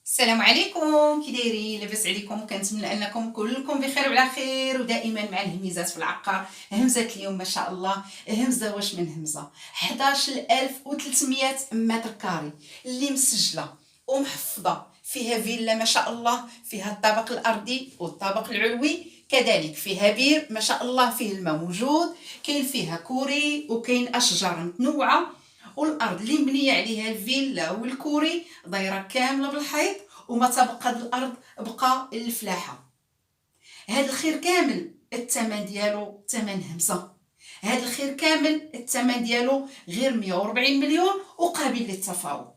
السلام عليكم، كي دايرين؟ لاباس عليكم؟ كنتمنى انكم كلكم بخير وعلى خير ودائما مع الهميزات في العقار. همزه اليوم ما شاء الله، همزه واش من همزه 11300 متر كاري اللي مسجله ومحفظه، فيها فيلا ما شاء الله، فيها الطابق الارضي والطابق العلوي، كذلك فيها بير ما شاء الله، فيه الماء موجود، كاين فيها كوري وكاين اشجار متنوعه، والارض اللي مبنيه عليها الفيلا والكوري دايره كامله بالحيط، وما تبقى هاد الارض بقى الفلاحه. هاد الخير كامل الثمن ديالو ثمن همزه، هاد الخير كامل الثمن ديالو غير 140 مليون وقابل للتفاوض.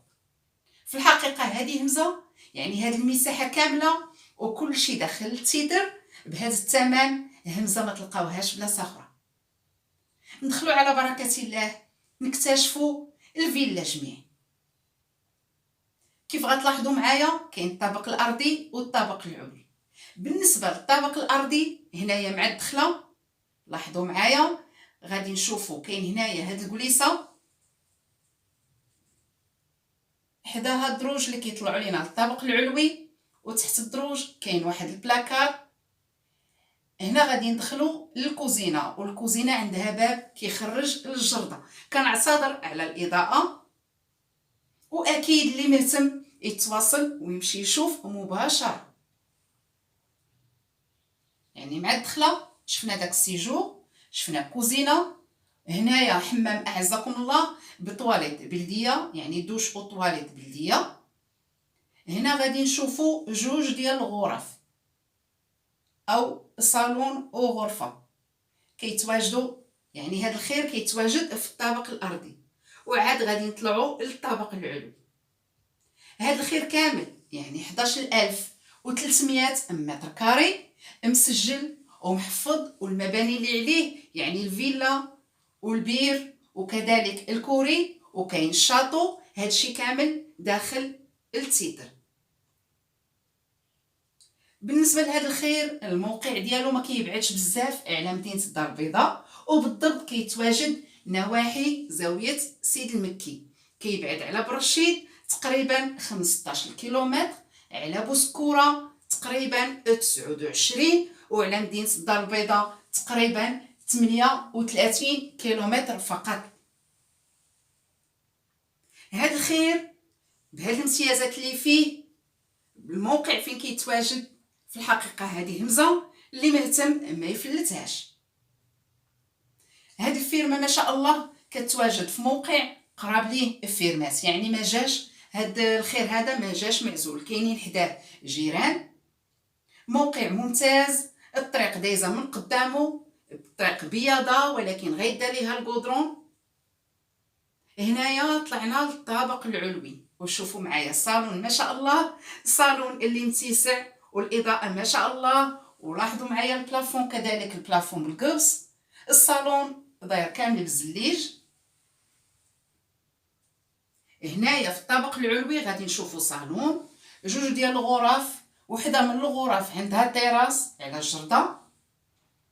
في الحقيقه هذه همزه، يعني هاد المساحه كامله وكل شيء داخل التيدر بهذا الثمن، همزه ما تلقاوهاش بلاصه اخرى. ندخلوا على بركه الله نكتشفوا الفيلا جميع. كيف غتلاحظوا معايا كاين الطابق الارضي والطابق العلوي. بالنسبه للطابق الارضي هنايا مع الدخله لاحظوا معايا، غادي نشوفوا كاين هنايا هاد الكليسه حداها الدروج اللي كيطلعوا لينا للطابق العلوي، وتحت الدروج كاين واحد البلاكار. هنا غادي ندخلوا للكوزينه، والكوزينه عندها باب كيخرج للجرده. كنعتذر على الاضاءه، واكيد اللي مهتم يتواصل ويمشي يشوف مباشره. يعني مع الدخله شفنا داك السيجور، شفنا كوزينه، هنايا حمام اعزكم الله بطواليت بلديه، يعني دوش او طواليت بلديه. هنا غادي نشوفوا جوج ديال الغرف او صالون او غرفه كيتواجدوا، يعني هذا الخير كيتواجد في الطابق الارضي. وعاد غادي نطلعوا للطابق العلوي. هذا الخير كامل يعني 11300 متر كاري مسجل ومحفظ، والمباني اللي عليه يعني الفيلا والبير وكذلك الكوري وكاين الشاطو، هادشي كامل داخل التيتر. بالنسبه لهذا الخير الموقع ديالو ما كيبعدش بزاف على مدينه الدار البيضاء، وبالضبط كيتواجد نواحي زاويه سيد المكي. كيبعد على برشيد تقريبا 15 كيلومتر، على بوسكوره تقريبا 29، وعلى مدينه الدار البيضاء تقريبا 38 كيلومتر فقط. هذا الخير بهذه الامتيازات اللي فيه، الموقع فين كيتواجد، في الحقيقه هذه همزه اللي مهتم ما يفلتهاش. هذه الفيرما ما شاء الله كتواجد في موقع قراب ليه فيرمات، يعني ما جاش هذا الخير هذا ما جاش معزول، كاينين حداه جيران. موقع ممتاز، الطريق دايزه من قدامه، الطريق بياضه ولكن غيدا ليها الكودرون. هنايا طلعنا للطابق العلوي، وشوفوا معايا الصالون ما شاء الله، الصالون اللي متسع والاضاءه ما شاء الله. ولاحظوا معايا البلافون، كذلك البلافون بالقبس. الصالون داير كامل بالزليج. هنايا في الطابق العلوي غادي نشوفوا صالون، جوج ديال الغرف، وحده من الغرف عندها تيراس على الجرده،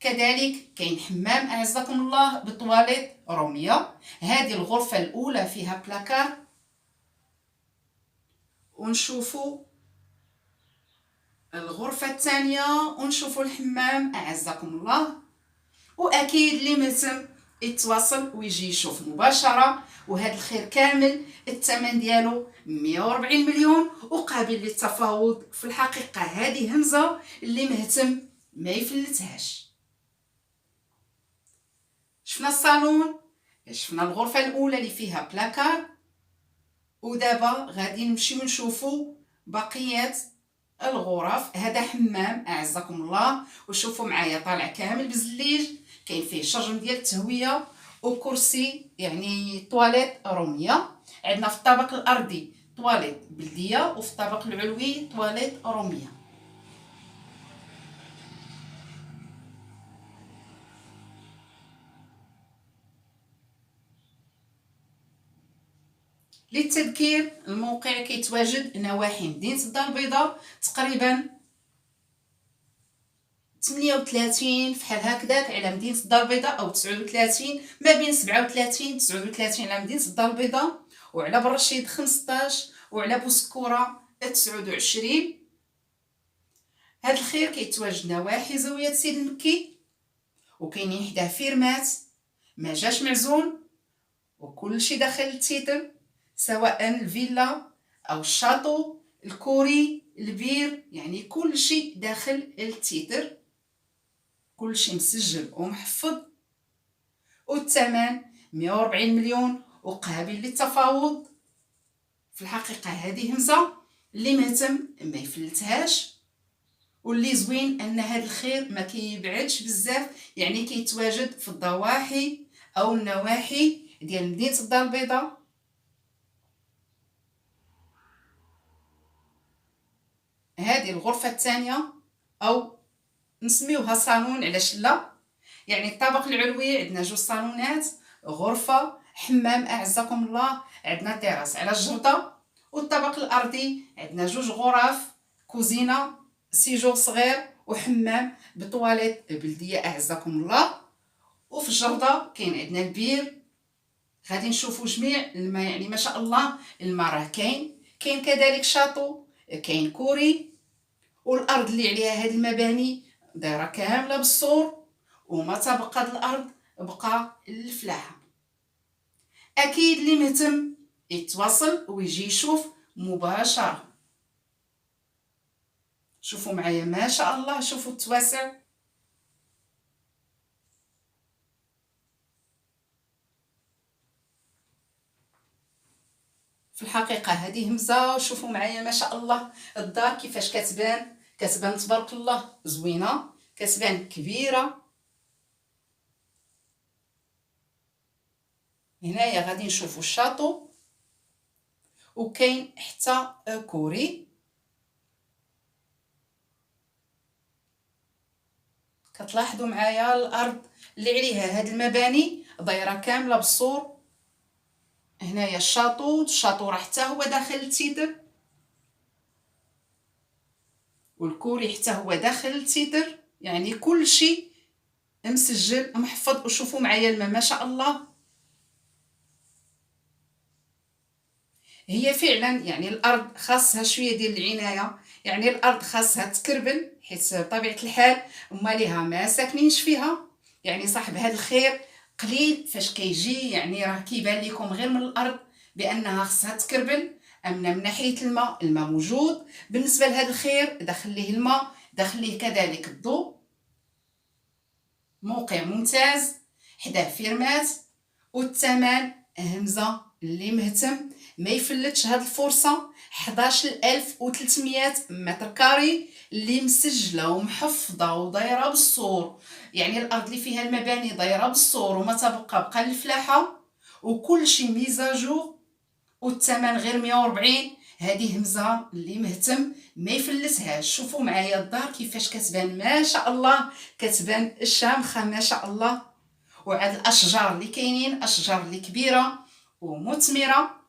كذلك كاين حمام اعزكم الله بطواليت روميه. هذه الغرفه الاولى فيها بلاكار، ونشوفوا الغرفه الثانيه ونشوفوا الحمام اعزكم الله. واكيد اللي مهتم يتواصل ويجي يشوف مباشره. وهذا الخير كامل الثمن ديالو 140 مليون وقابل للتفاوض. في الحقيقه هذه همزه اللي مهتم ما يفلتهاش. شفنا الصالون، شفنا الغرفه الاولى اللي فيها بلاكار، ودابا غادي نمشيو نشوفوا بقيه الغرف. هذا حمام اعزكم الله، وشوفوا معايا طالع كامل بزليج، كاين فيه شرجم ديال التهويه وكرسي يعني طواليت روميه. عندنا في الطابق الارضي طواليت بلديه، وفي الطابق العلوي طواليت روميه. للتذكير الموقع كيتواجد نواحي مدينه الدار البيضاء، تقريبا 38 فحال هكذاك على مدينه الدار البيضاء، او 39، ما بين 37 39 على مدينه الدار البيضاء، وعلى برشيد 15، وعلى بوسكوره 29. هاد الخير كيتواجد نواحي زاوية سيد المكي، وكاينين حداه فيرمات ما جاش معزول، وكلشي داخل التيتر، سواء الفيلا او الشاطو الكوري البير، يعني كلشي داخل التيتر، كلشي مسجل ومحفظ، والثمن 140 مليون وقابل للتفاوض. في الحقيقة هذه همزة اللي مهتم ما يفلتهاش، واللي زوين ان هذا الخير ما كيبعدش بزاف، يعني كيتواجد في الضواحي او النواحي ديال مدينة الدار البيضاء. هذه الغرفة الثانية او نسميوها صالون، علاش لا؟ يعني الطابق العلوي عندنا جوج صالونات، غرفة، حمام اعزكم الله، عندنا تيراس على الجردة، والطابق الارضي عندنا جوج غرف، كوزينة، سيجور صغير، وحمام بطواليت بلدية اعزكم الله. وفي الجردة كاين عندنا البير، غادي نشوفوا جميع الماء، يعني ما شاء الله الماء راه كاين كذلك شاطو، كاين كوري، والارض اللي عليها هاد المباني دايره كامله بالسور، وما تبقى هاد الارض بقى الفلاحه. اكيد اللي مهتم يتواصل ويجي يشوف مباشره. شوفوا معايا ما شاء الله، شوفوا التواسع. في الحقيقه هذه همزه، وشوفوا معايا ما شاء الله الدار كيفاش كتبان تبارك الله زوينه، كتبان كبيره. هنايا غادي نشوفوا الشاطو، وكاين حتى كوري. كتلاحظوا معايا الارض اللي عليها هاد المباني دايره كامله بالسور. هنايا الشاطو راه حتى هو داخل التيتر، والكوري حتى هو داخل التيتر، يعني كل شيء مسجل محفظ. وشوفوا معايا الماء ما شاء الله. هي فعلا يعني الارض خاصها شويه ديال العنايه، يعني الارض خاصها تكربل، حيت بطبيعه الحال هما ليها ما ساكنينش فيها. يعني صاحب هذا الخير قليل فاش كيجي، يعني راه كيبان لكم غير من الارض بانها خاصها تكربل. اما من ناحيه الماء موجود بالنسبه لهذا الخير، داخل ليه الماء، داخل ليه كذلك الضوء. موقع ممتاز، حداه فيرمات، والثمن همزه اللي مهتم ما يفلتش هاد الفرصه. 11300 متر كاري اللي مسجله ومحفظه ودايره بالسور، يعني الارض اللي فيها المباني دايره بالسور وما تبقى بقى الفلاحه، وكل شيء ميزاجو، والثمن غير 140. هذه همزه اللي مهتم ما يفلتهاش. شوفوا معايا الدار كيفاش كتبان ما شاء الله، كتبان شامخه ما شاء الله. وعاد الاشجار اللي كاينين اشجار اللي كبيره ومثمره.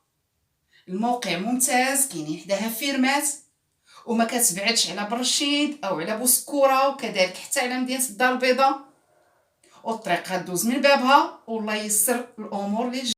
الموقع ممتاز، كاينين حداها فيرمات، وما كتبعدش على برشيد او على بوسكوره، وكذلك حتى على مدينه الدار البيضاء. والطريق غدوز من بابها، والله يسر الامور اللي